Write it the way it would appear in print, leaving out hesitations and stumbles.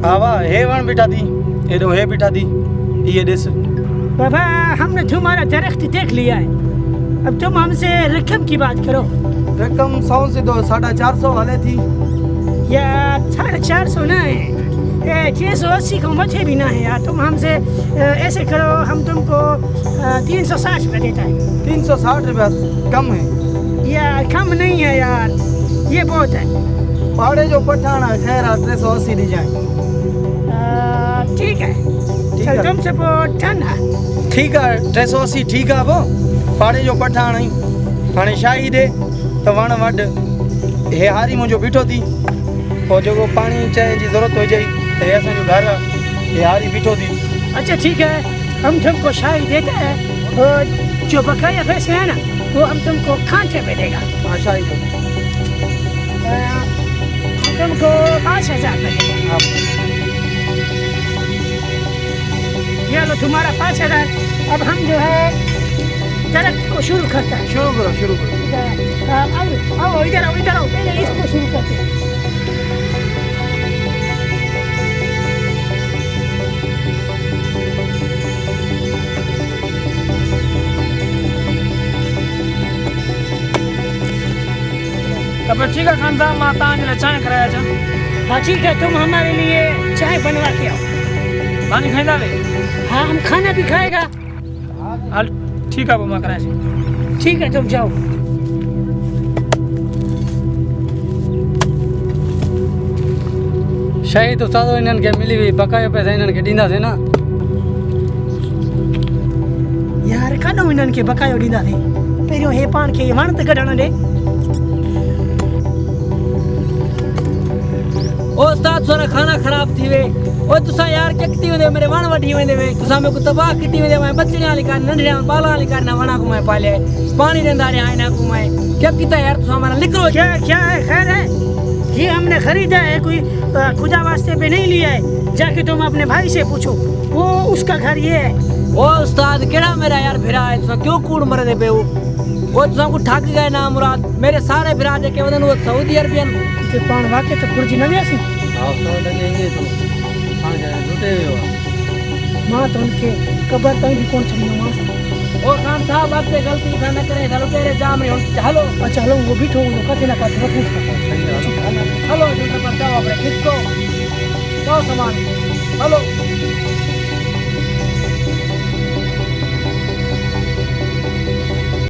हाँ वाह हे वण बिठा दी एडो हे बिठा दी ये देस बाबा हमने तुम्हारा दरख्त देख लिया है, अब तुम हमसे रकम की बात करो। रकम 100 से तो 450 वाले थी यार 450 ना है, 680 को मथे भी ना है यार। तुम हमसे ऐसे करो, हम तुमको 360 रुपये देता है। 360 रुपया कम है यार कम नहीं है यार, ये बहुत है। पाड़े जो पठाना खैर 380 दी जाए। ठीक है चल तुमसे ठन है। ठीक है 380 ठीक है। वो पाड़े जो पठान आई हाणे शाही दे तो वण वड हे हारी मुझो बीठो थी और जो पानी चाय की जरूरत हो जाए तो ऐसा जो घर हे हारी बीठो थी। अच्छा ठीक है, हम तुमको शाही देते हैं और जो बकाया पैसे है ना वो हम तुमको खांचे पे देगा। हाँ शाही को तुमको 5000 मिलेगा। ये लो तुम्हारा 5000। अब हम जो है दरख्त को शुरू करते हैं। शुरू करो। आओ इधर आओ पहले इसको शुरू करते हैं। तब ठीक है खान साहब माता ने चाय कराया जा। हाँ ठीक है, तुम हमारे लिए चाय बनवा के आओ। पानी खाइंदा वे? हाँ हम खाना भी खाएगा। हाल ठीक है मां कराया। ठीक है तुम जाओ। शाही तो सादो इन्हनि खे मिली हुई, बकाया पैसा इन्हनि खे ॾींदासीं न। यार काॾो इन्हनि खे बकायो ॾींदासीं, पहिरियों हे पाण खे वण त कढण ॾे। ओ उस्ताद सोना खाना खराब थी वे। ओ तुसा यार किकती वेंदे मेरे वण वठी वेंदे वे, तुसा में को तबाह किटी वेंदे मैं बचने वाली का नंढिया बाला वाली का ना वणा को मैं पाले पानी देंदा रे आइना को मैं क्या कीता यार तुसा हमारा लिखरो। क्या है खैर है, ये हमने खरीदा है, कोई खुदा वास्ते पे नहीं लिया है। जाके तुम अपने भाई से पूछो, वो उसका घर ये है। ओ उस्ताद केड़ा मेरा यार फिरा है, तुसा क्यों कूड़ मरे दे पे वो तुसा को ठग गए ना मुराद। मेरे सारे फिरा जे के वदन वो सऊदी अरबियन ते पाण वाके तो खुर्जी न वियासी। हां तो लगे तो हां जा लुटे हो मां तो उनके कबर ताई भी कौन चलियो मां। ओ खान साहब अब ते गलती ना करे, चलो तेरे जाम में चलो। अच्छा चलो वो भी ठोक लो कथे ना कथे रखो। चलो जो पर जाओ अपने किसको तो सामान चलो।